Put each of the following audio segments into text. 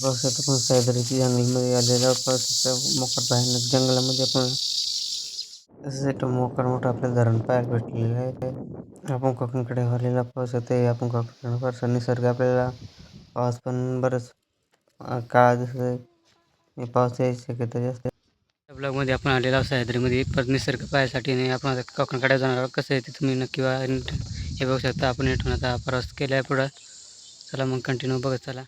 पावसात आपण सह्याद्रीच्या जंगलमध्ये आलेलो पावसाच्या मोकाट भयानक जंगलामध्ये आपण तसंच मोकाट मोठं आपल्याला धरण पाहायला भेटलेलं आहे. आपण कोकणकडे आलेला पाऊस येतोय. आपण कोकणाकडे फारसा निसर्ग आपल्याला पाऊस पण बरंच काळा दिसतोय. पाऊस यायची शक्यता जास्त आहे. त्या ब्लॉगमध्ये आपण आलेलो आहोत सह्याद्रीमध्ये परत निसर्ग पाहायसाठी नाही आपण आता कोकणाकडे जाणार आहोत. कसं आहे ते तुम्ही नक्की हे बघू शकता. आपण इथून आता प्रवास केला आहे पुढं. चला मग कंटिन्यू बघत चला.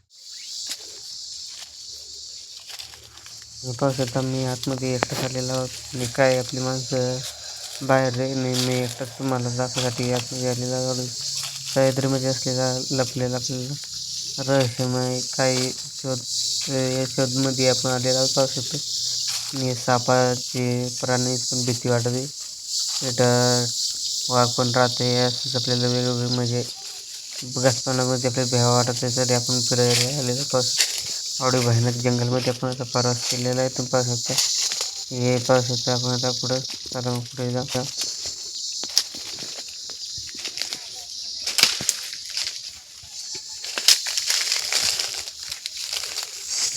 पावसात आम्ही आतमध्ये एकटाच आलेलो आहोत आणि काय आपली माणसं बाहेर मी एकटाच तुम्हाला दाखवण्यासाठी आतमध्ये आलेला आहोत. सह्याद्रीमध्ये असलेला लपलेला आपल्याला रहस्यमय काही या शोधमध्ये आपण आलेला आहोत. पावसात आणि सापाचे प्राणी पण भीती वाटते. इथं वाघ पण राहते. असंच आपल्याला वेगवेगळे म्हणजे बचपनामध्ये आपल्याला भ्याव वाटत आहे तरी आपण फिरायला आलेलो पावसात. एवढे भयानक जंगलमध्ये आपण आता प्रवास केलेला आहे. तुम्ही पाहू शकता. हे पाहू शकता आपण आता पुढं चला मग पुढे जाऊ.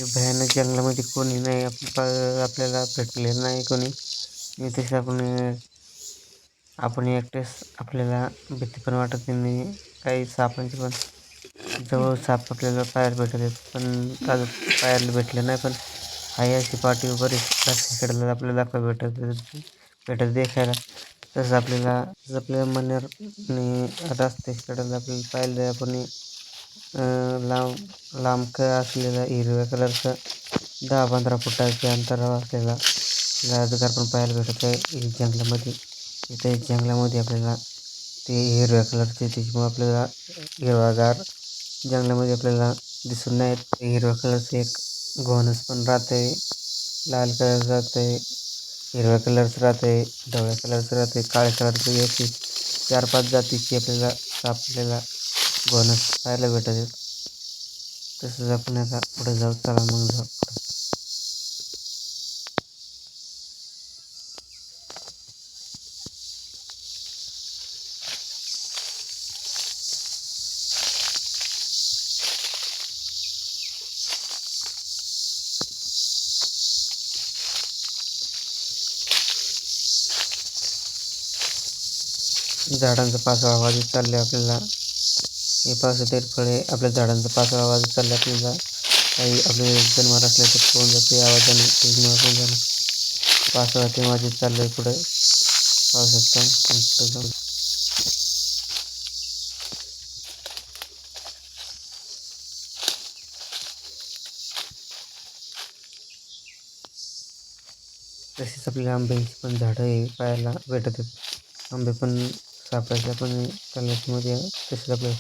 भयानक जंगलामध्ये कोणी नाही आपल्याला भेटलेलं नाही कोणी. तसे आपण एकटेच आपल्याला भीती पण वाटत नाही. काही सापांची पण जवळ साप आपल्याला पाहायला भेटत आहेत पण अजून पाहायला भेटले नाही. पण हाय अशी पाठी बरीच इकडे आपल्याला दाखवा भेटत देखायला. तसं आपल्या मनावर रस्ते इकडे आपल्याला पाहिलं आपण लांब असलेला हिरव्या कलरचा 10-15 फुटाच्या अंतरावर असलेला अजगर पण पाहायला भेटत आहे जंगलामध्ये. इथे जंगलामध्ये आपल्याला ते हिरव्या कलरचे त्याच्यामुळे आपल्याला हिरवागार जंगलामध्ये आपल्याला दिसून नाही येत. हिरव्या कलरचे एक घोणस पण राहते. लाल कलर राहते, हिरव्या कलरचं राहते, ढवळ्या कलरचं राहते, काळ्या कलरचं याची 4-5 जातीची आपल्याला घोणस पाहायला भेटत आहेत. तसंच आपण आता पुढे जाऊ. चला मग जाऊ. झाडांचा पाचवा आवाज चालले आपल्याला. हे पावसाचे फळे आपल्या झाडांचा पाचवा आवाज चालला आपल्याला. काही आपले जनावर असले तर कोण जाते आवाजाने कोण जाणं पाचवा ते माझे चाललंय पुढे पाहू शकता. पुढे जाऊ. तसेच आपल्या आंब्याची पण झाडं हे पाहायला भेटत आहेत. आंबे पण सापडायचे आपण कलर्समध्ये. तसेच आपल्या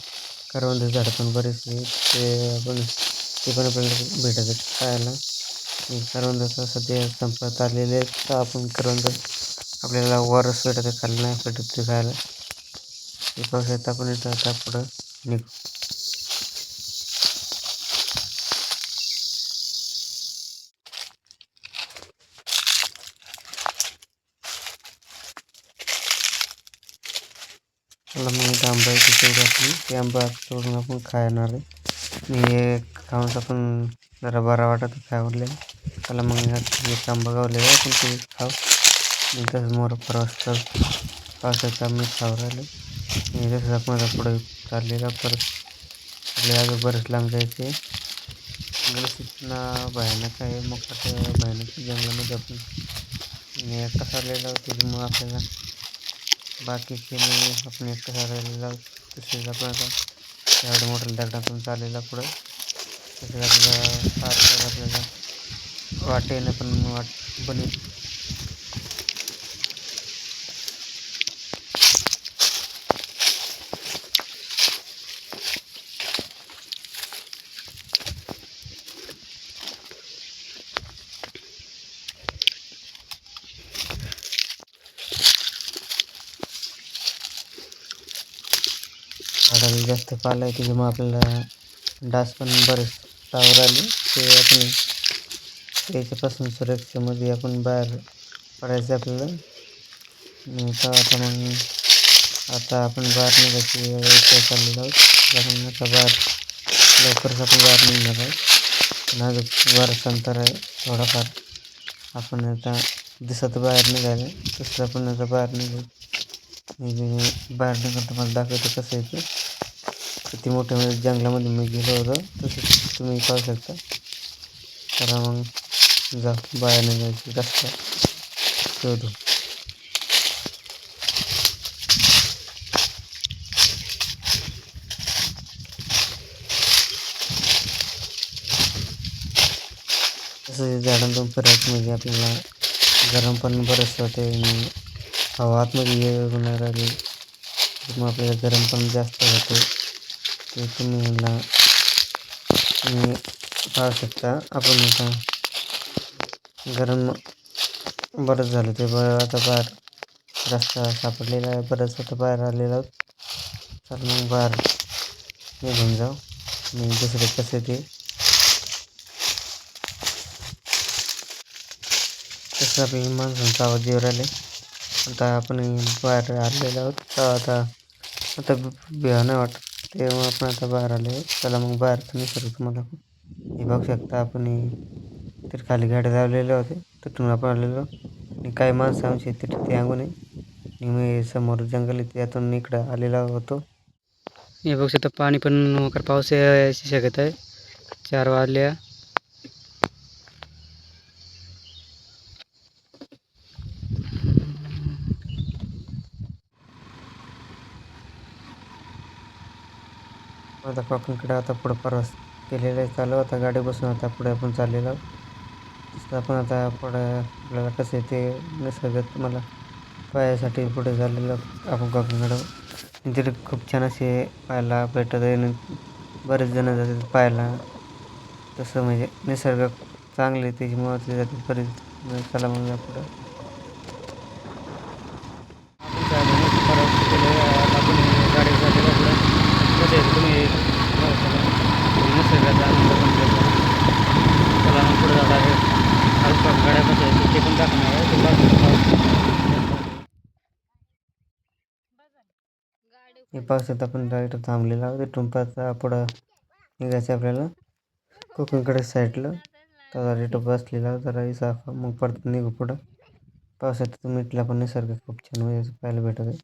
करवंदाचे झाडं पण बरेचसे ते पण आपल्याला भेटत आहेत पाहायला. करवंदाचा सध्या संपत आलेले तर आपण करवंद आपल्याला वरच भेटत आहे, खाली नाही भेटत ते खायला. ते पावसात आपण इथं आता पुढं निघू. मला मग आंबा तेवढं आपण ते आंबा तोडून आपण खाणार आहे. आणि हे खाऊन आपण जरा बरा वाटत खावले. त्याला मग एक आंबा गावलेला आपण ते खाऊ. आणि तसंच मोर प्रवास करतो पावसाचा आम्ही खाऊ राहिलो. आणि तसंच आपण आता पुढे चाललेला परत आपल्या अजून बरेच लांब जायचे. इतना भयानक आहे मोकाट भयानक जंगलामध्ये आपण एकटाच आलेला होतो. त्याच्यामुळं आपल्याला बाकीचे आपण एकटाच आलेला तसेच आपण आता एवढ्या मोठ्या दगडातून चाललेला पुढं. तसेच आपल्याला वाटेनं पण बनेल. झाडाला जास्त पाला आहे त्याच्यामुळे आपल्याला डास पण बरेच चावून आले. ते आपण त्याच्यापासून सुरक्षेमध्ये आपण बाहेर पडायचं आपल्याला. आता आपण बाहेर निघायची चाललेलो आहोत. आपण आता लवकरच आपण बाहेर निघणार आहोत. पण अजून बरंच अंतर आहे थोडाफार. आपण आता दिसत बाहेर निघायला तसं आपण आता बाहेर निघू. बाहेर निघून तुम्हाला दाखवतो कसं आहे ते. किती मोठ्या जंगलामध्ये मी गेलो होतो तसं तुम्ही पाहू शकता. चला मग जाऊ बाहेर निघायची रस्ता शोधू. तसं झाडांतून फिरायचं म्हणजे आपल्याला गरम पण बरंच होते आणि हवा आतमध्ये येऊन नाही राहिली मग आपल्याला गरम पण जास्त होते. ते तुम्ही पाहू शकता. आपण आता गरम बरंच झालं ते आता बाहेर रस्ता सापडलेला आहे. बरंच आता बाहेर आलेलो आहोत. तर मग बाहेर निघून जाऊ मी दुसरे कसे ते तसं आपल्याला माणसांचा आवाज येऊ राहिले. आता आपण बाहेर आलेलो आहोत. तर आता भ्या नाही वाटत तेव्हा आपण आता बाहेर आले. चला मग बाहेरचं निसर्ग तुम्हाला हे बघू शकता. आपण तिथे खाली गाडी लावलेले होते तिथून आपण आलेलो आणि काही माणसं आमची तिथे ते अंगून आणि मी समोर जंगल आहे त्यातून इकडं आलेलो होतो. हे बघू शकता पाणी पण मकर पाऊस यायची शक्यता आहे. 4 वाजल्या. आता कोकणकडे आता पुढं प्रवास केलेला आहे चालू. आता गाडी बसून आता पुढे आपण चाललेलो आहोत. तसं आपण आता पुढं आपल्याला कसं आहे ते निसर्ग तुम्हाला पाहायसाठी पुढे चाललेलो आपण कोकणकडं. तिथे खूप छान असे पाहायला भेटत आहे आणि बरेच जण जातात पाहायला. तसं म्हणजे निसर्ग चांगले त्याच्यामुळं ते जातात बरेच. चला मग पुढं आपण गाडी चाललेलो पुढं कसं आहे तुम्ही निसर्गाचा आनंद पण घेतो. चला मग पुढे जाता आहे अल्प गाड्या कसं आहे ते पण दाखवणार आहे. हे पावसात आपण डायरेक्ट थांबलेला आहोत. तिथून पुढं निघायचं आपल्याला कोकणकडे साईडला. तर रेट बसलेला जरा साफ मग परत निघू पुढं. पावसात तुम्ही इथला पण निसर्ग खूप छान म्हणजे पाहायला भेटत आहे.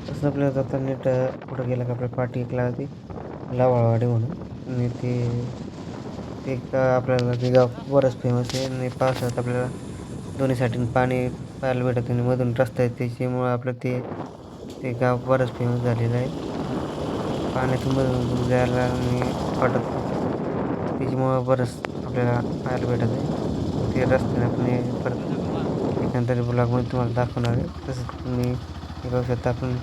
तसं आपल्याला जाता नीट पुढं गेलं का आपल्या पाठी एक लागते लावळवाडी म्हणून आणि ते आपल्याला ते गाव बरंच फेमस आहे. आणि पावसाळ्यात आपल्याला दोन्ही साईडून पाणी पाहायला भेटत आणि मधून रस्ता आहे त्याच्यामुळं आपलं ते गाव बरंच फेमस झालेलं आहे. पाण्यातून मधून जायला आणि वाटत नाही त्याच्यामुळं बरंच आपल्याला पाहायला भेटत आहे. ते रस्त्याने आपण परत एखाद्या ब्लॉगमध्ये तुम्हाला दाखवणार आहे. तसंच तुम्ही हे बघू शकता. आपण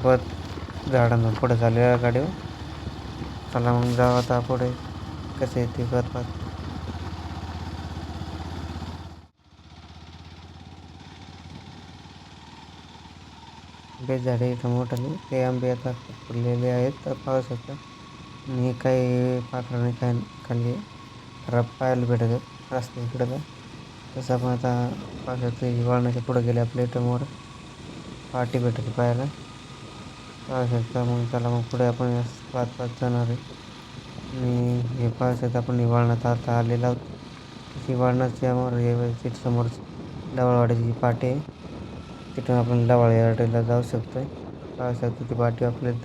परत झाडांना पुढे झालेल्या गाडीवर. चला मग जाऊ आता पुढे कसं आहे ते परत. आंबे झाडे इथं मोठाले ते आंबे आता फुललेले आहेत. तर पाहू शकता आणि काही पाखराने खाल्ली खराब पाहायला भेटत आहेत रस्ते इकडं का. तसं आपण आता पाहू शकतो वळणाच्या पुढे गेले आपल्या इथं मोर पार्टी भेटते पाहायला. पाहू शकता. मग त्याला मग पुढे आपण पाच जाणार आहे आणि हे पाहू शकता आपण वळणात आता आलेलो आहोत. तशी वळणाच्या हे समोर लवळवाडीची पाटी आहे. तिथून आपण लवळवाडीला जाऊ शकतो आहे. पाहू शकतो ती पाटी आपल्याला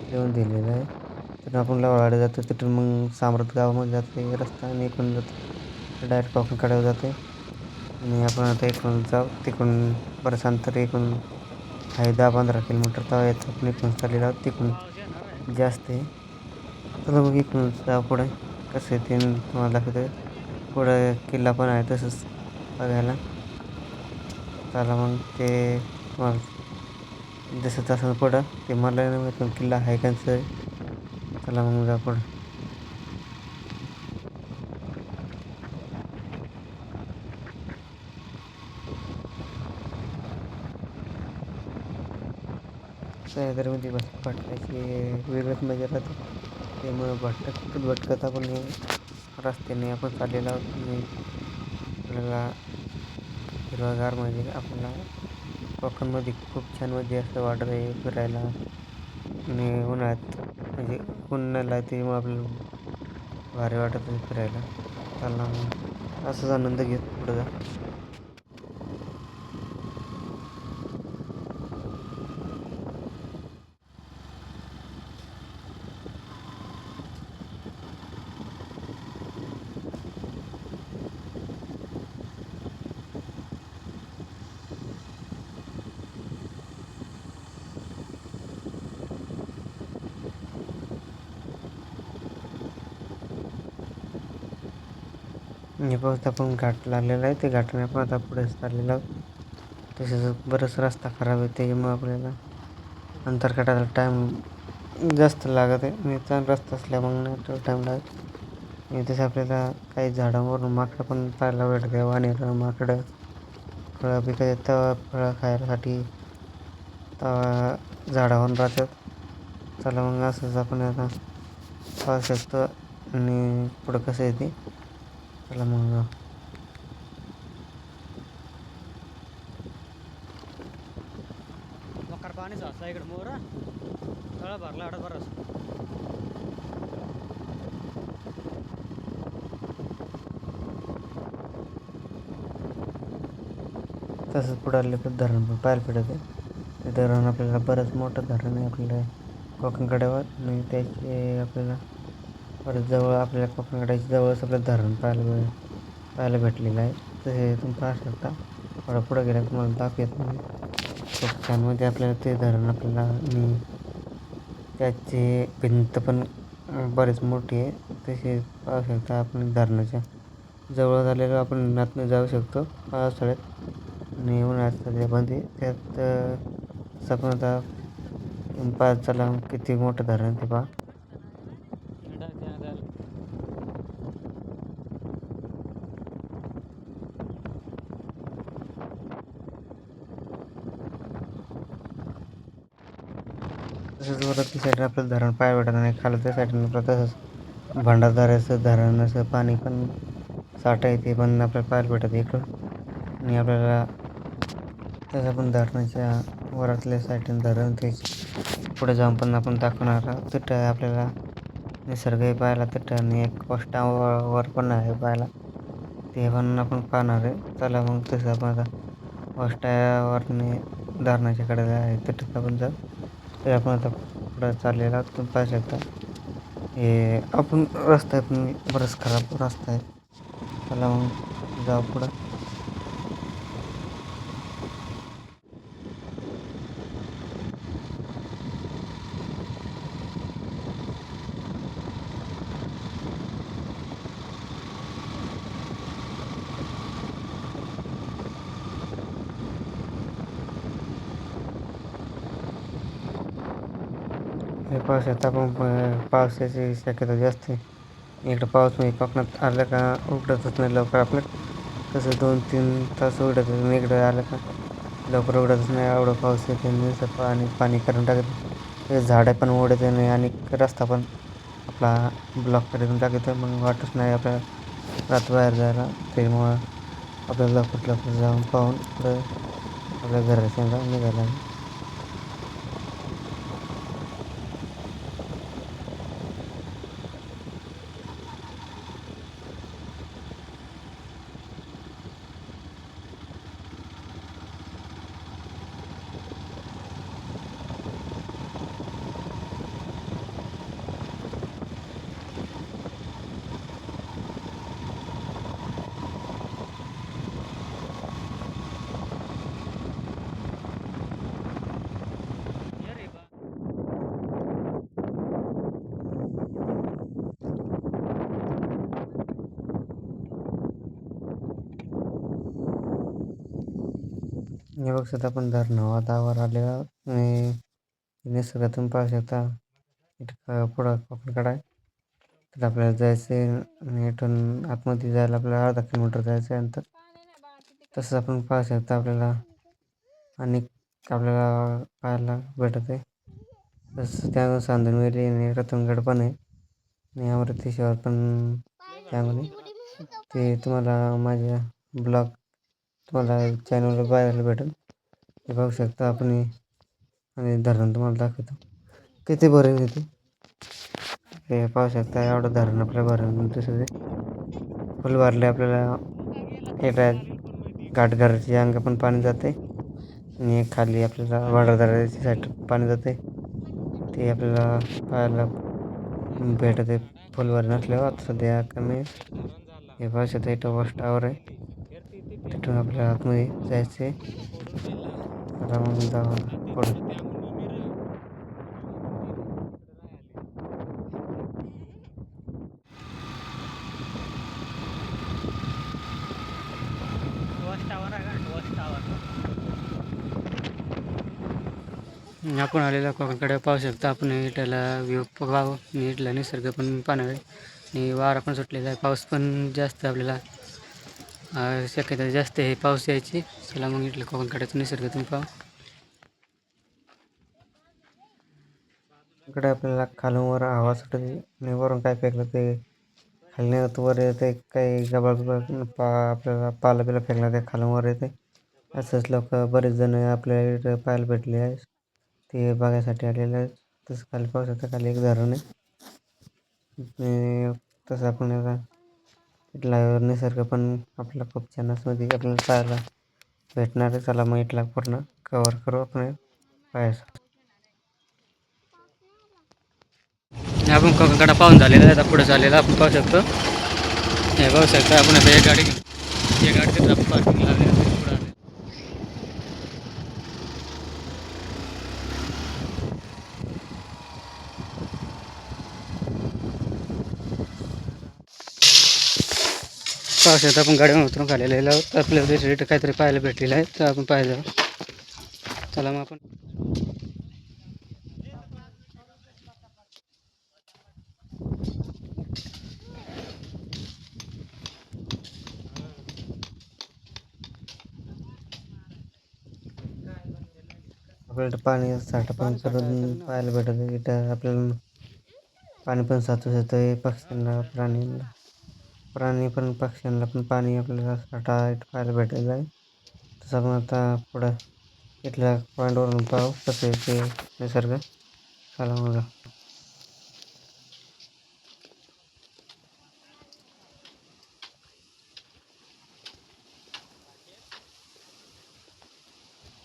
लिहून दिलेलं आहे. तिथून आपण लवळवाडी जातो. तिथून मग सामरत गावामध्ये जाते रस्ता आणि इकडून जातो डायरेक्ट कोकणकड्यावर जाते. आणि आपण आता इकडून जाऊ तिकडून बरंच अंतर इकडून आहे 10-15 किलोमीटर. तेव्हा येतं आपण इकडून चाललेलो आहोत तिकडून जास्त आहे. चला मग इकडून जाऊ पुढे कसं आहे ते तुम्हाला दाखवतं. पुढं किल्ला पण आहे तसंच बघायला. चला मग ते तुम्हाला दिसत असं पुढं ते मला नाही माहीत किल्ला आहे त्यांचं. चला मग जा पुढं. सह्याद्रीमध्ये भटकायची वेगळंच मजा राहते. त्यामुळं भटकत आपण रस्त्याने आपण चाललेलो आहोत आणि आपल्याला हिरवागार म्हणजे आपल्याला कोकणमध्ये खूप छान म्हणजे असं वाटत आहे फिरायला. आणि उन्हाळ्यात म्हणजे ऊन त्यामुळे आपल्याला भारी वाटत आहे फिरायला. चला मग असाच आनंद घेत पुढे जा. हे पाऊस आपण घाट लागलेला आहे, ते घाटाने आपण आता पुढे चाललेलो आहोत. तसेच बराच रस्ता खराब आहे, त्याच्यामुळे आपल्याला अंतर काढायला टाईम जास्त लागत आहे. आणि चांगला रस्ता असल्यामुळे नाही तेवढा टाईम लागत. आणि तसं आपल्याला काही झाडांवरून माकडं पण पाहायला भेटते. वानरं, माकडं फळं पिकत तेव्हा फळं खायसाठी तेव्हा झाडावरून राहतात. चला मग असंच आपण आता पाहू शकतो. आणि पुढं कसं आहे ते. चला मग मकर पाणीच असा इकडे मोर तळा भरला एवढा बरंच. तसंच पुढं आले तर धरण पण पाहायला भेटत आहे. ते धरण आपल्याला बरंच मोठं धरण आहे आपल्या कोकणकड्यावर. आणि त्याचे आपल्याला बरंच जवळ आपल्याला कोकणकड्याच्या जवळच आपलं धरण पाहायला भेटलेलं आहे. तसे तुम्ही पाहू शकता. थोडं पुढं गेलं तुम्हाला दाखवत मी. खूप छान म्हणजे आपल्याला ते धरण आपल्याला आणि त्याची भिंत पण बरीच मोठी आहे. तसे पाहू शकता आपण धरणाच्या जवळ झालेलं आपण आतमध्ये जाऊ शकतो पावसाळ्यात. आणि उन्हाळ्यात सध्यामध्ये त्यात तसं पण आता पाच चला किती मोठं धरण ते पहा. तसंच वरती साईडला आपलं धरण पाहायला भेटत नाही. खालच्या साईडनं आपलं तसंच भंडारदऱ्याचं धरण असं पाणी पण साठा आहे, ते पण आपल्याला पाहायला भेटत इकडं. आणि आपल्याला तसं पण धरणाच्या वरातल्या साईडनं धरण ते पुढे जाऊन पण आपण दाखवणार आहोत. तिथं आपल्याला निसर्गही पाहायला तिथं आणि एक वर पण आहे पाहायला, ते पण आपण पाहणार आहे. चला मग तसं आपण आता वाष्ट्यावरने धरणाच्या कडेला आहे तिथं आपण जाऊ. ते आपण आता पुढं चाललेला आहोत. तुम्ही पाहू शकता हे आपण रस्ता आहे पण बराच खराब रस्ता आहे. चला मग जाऊ पुढं. हे पाहू शकता आपण पावसाची शक्यता जास्त आहे. इकडं पाऊस म्हणजे कोकणात आलं का उघडतच नाही लवकर आपलं. कसं 2-3 तास उघडत आणि इकडं आलं का लवकर उघडतच नाही. एवढं पाऊस येते नुसतं पाणी पाणी करून टाकतं. ते झाडं पण उघडत नाही आणि रस्ता पण आपला ब्लॉक करून टाकतं. मग वाटच नाही आपल्याला रात बाहेर जायला. त्यामुळं आपल्याला लवकर लवकर जाऊन पाहून पुढं आपल्या घराच्या निघायला लागेल. हे बघू शकता आपण धरणावर आलेलो आहोत. आणि निसर्गातून पाहू शकता इथं पुढं कोकणकडा आहे. तर आपल्याला जायचं आहे आणि इथून आतमध्ये जायला आपल्याला अर्धा किलोमीटर जायचं आहे अंतर. तसंच आपण पाहू शकता आपल्याला आणि आपल्याला पाहायला भेटत आहे. तसंच त्यामध्ये चांदणवेली आणि रतनगड पण आहे. आणि अमरावतीश्वर पण त्यामध्ये ते तुम्हाला माझ्या ब्लॉग तुम्हाला चॅनलवर पाहायला भेटेल. हे पाहू शकता आपण आणि धरण तुम्हाला दाखवतो किती भरेल येते. हे पाहू शकता एवढं धरण आपल्या भरण दिसते फुल भरले. आपल्याला हे घाटघराची अंग पण पाणी जाते आणि खाली आपल्याला वडाधराची साईड पाणी जाते. ते आपल्याला पाहायला भेटते फुलवारी नसल्यावर. आता सध्या कमी. हे पाहू शकता इथं बस टावर आहे. तिथून आपल्या आतमध्ये जायचे. चला मग जाऊ आता पुढे. आपण आलेला कोकणकडे पाहू शकता. आपण इथला व्ह्यू बघावं. इथला निसर्ग पण पाहणार आहे आणि वारा पण सुटलेला आहे. पाऊस पण जास्त आपल्याला शक्यता जास्त आहे पाऊस यायची. चला मग इथलं कोकणकड्याचा निसर्ग तुम्ही पाहू. इकडे आपल्याला खालून वर हवा सुटते आणि वरून काय फेकलं ते खाली वर येते. काही गबाळ आपल्याला पाला बिला फेकलं ते खालून वर येते. असंच लोक बरेच जण आपल्या इकडे पाहायला भेटले आहेत. ते बघायसाठी आलेले आहेत. तसं खाली पाहू शकता खाली एक धरण आहे. तसं आपण इथला निसर्ग पण आपल्याला खूप छान मध्ये आपल्याला पाहायला भेटणार आहे. चला मग इथला पूर्ण कव्हर करू आपण पाहायचं. आपण कोकणकडा पाहून झालेला आहे. आता पुढे झालेला आपण पाहू शकतो. हे पाहू शकता आपण आता एक गाडी घेऊन एक गाडी तिथं पार्किंग लावली पुढे आले. पाहू शकता आपण गाडीवर उतरून खालेलं आहोत. आपल्याला तिथे काहीतरी पाहायला भेटलेलं आहे तर आपण पाहायचं. चला मग आपण आपल्याला पाणी साठा पण करून पाहायला भेटत. इथं आपल्याला पाणी पण साचू शकतं. पक्ष्यांना प्राणी पण पक्ष्यांना पण पाणी आपल्याला साठा पाहायला भेटलेलं आहे. तसं आपण आता पुढं इथल्या पॉईंटवरून पाहू कसं ते निसर्ग. चला मग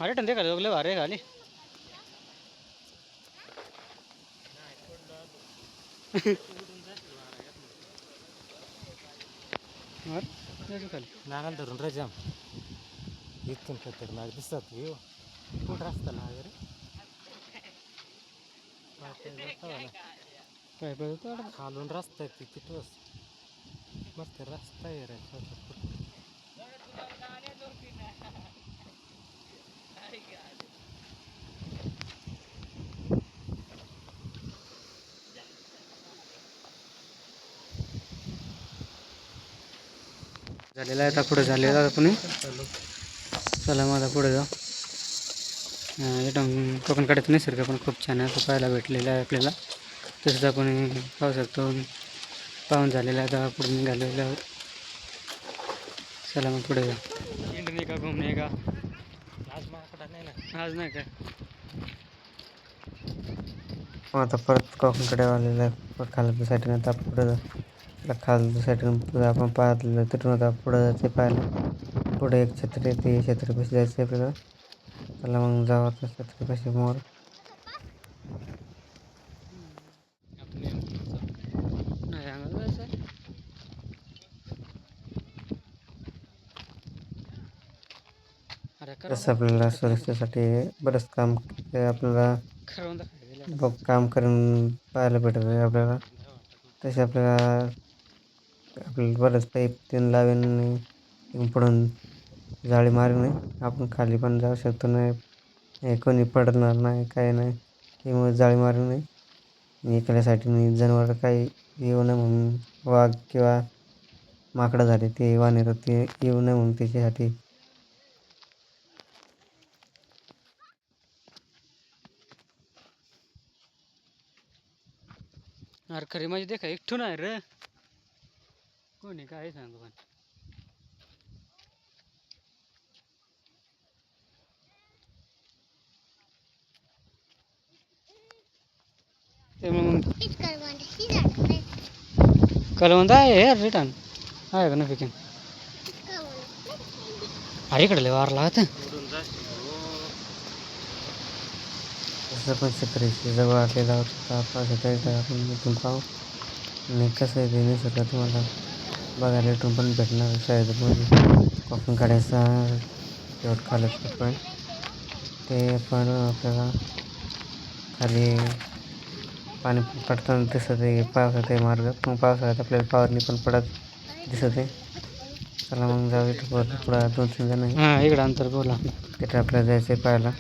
अरे टंदे का लोग भारे खाली नागाल धरून राजाम इथून खतरनाक दिसतात व्ह्यू. कुठं रस्ता ना वगैरे खालून रस्ता आहे तिथं मस्त रस्ता आहे रे. झालेला आहे. आता पुढे झालेला आपण. चला मग आता पुढे जाऊ. इथून कोकणकड्याचा निसर्ग पण खूप छान आहे. पाहायला भेटलेला आहे आपल्याला. तसंच आपण पाहू शकतो. पाहून झालेला आहे. आता पुढे निघालेला आहोत. चला मग पुढे जाऊ. इंडने का घुमने का आज माकडा नाही ना. आज नाही काय मग आता परत कोकणकडे आलेलं आहे. खालच्या साईडने आता पुढं खालच्या साईडने आपण पाहिलं तिथून आता पुढं जायचं पाहायला. पुढे एक छत्री ते छत्रीपाशी जायचं आपल्याला. चला मग जाऊ आता छत्रीपाशी मोर. तसं आपल्याला सुरक्षेसाठी बरंच काम आपल्याला काम करून पाहायला भेटत आहे आपल्याला. तसे आपल्याला बरंच पाईप तीन लावेन पुढून जाळी मारून आपण खाली पण जाऊ शकतो. नाही कोणी पडणार नाही काही नाही. त्यामुळे जाळी मारू नये. एखाद्यासाठी जनावर काही येऊ नये म्हणून वाघ किंवा माकडं झाले ते वानर ते येऊ नये म्हणून त्याच्यासाठी. अरे खरी माझी देखा एकठून आहे रे. कोणी काय सांगू पण. 。 . 。 . 。 . 。 . 。 . . . 。 . . . 。 . 。 . . 。 . . 。 . 。 . . 。 . 。 . 。 . 。 . 。 . 。 . 。 . 。 . 。 . 。 . 。 . 。 . 。 . 。 . 。ते मग कलवंद आहे यार रिटर्न आहे का ना फिकिंग अरे इकडे लय वार लागत तसं पण शेतकऱ्याची जवळ आलेला होता पावसाचा इथं आपण इथून पाहू आणि कसं आहे ते निसर्ग तुम्हाला बघायला इथून पण भेटणार सह्याद्रीमध्ये कोकण कड्याचा शेवट खालचा पॉईंट ते पण आपल्याला खाली पाणी पडताना दिसत आहे पावसाचा आहे मार्ग मग पावसाळ्यात आपल्याला फवारणी पण पडत दिसत आहे चला मग जाऊ इथं पुढं 2-3 जण आहे हां इकडं अंतर बोला तिथे आपल्याला जायचं आहे पाहायला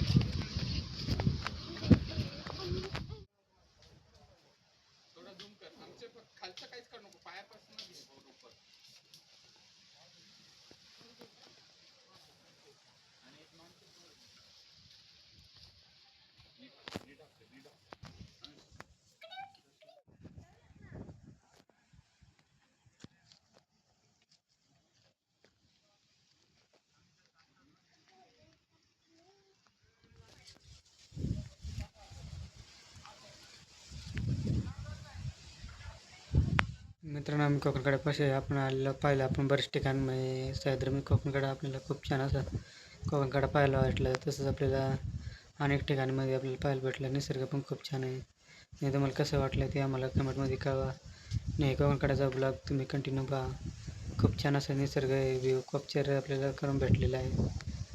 मित्रांनो आम्ही कोकणकड्यापाशी आपण आलेलं पाहिलं आपण बरेच ठिकाणमध्ये सह्याद्री कोकणकडा आपल्याला खूप छान असं कोकणकडा पाहायला वाटलं तसंच आपल्याला अनेक ठिकाणमध्ये आपल्याला पाहायला भेटलं निसर्ग पण खूप छान आहे आणि तुम्हाला कसं वाटलं ते आम्हाला कमेंटमध्ये कळवा नाही कोकणकड्याचा ब्लॉग तुम्ही कंटिन्यू पहा खूप छान असं निसर्ग व्ह्यू कॅप्चर आपल्याला करून भेटलेला आहे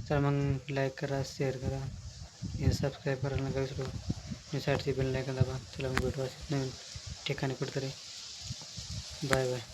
तर मग लाईक करा शेअर करा आणि सबस्क्राईब करायला नका विसरू आणि साईडची बेल लाईकन दाबा चला मग भेटू नवीन ठिकाणी कुठेतरी बाय बाय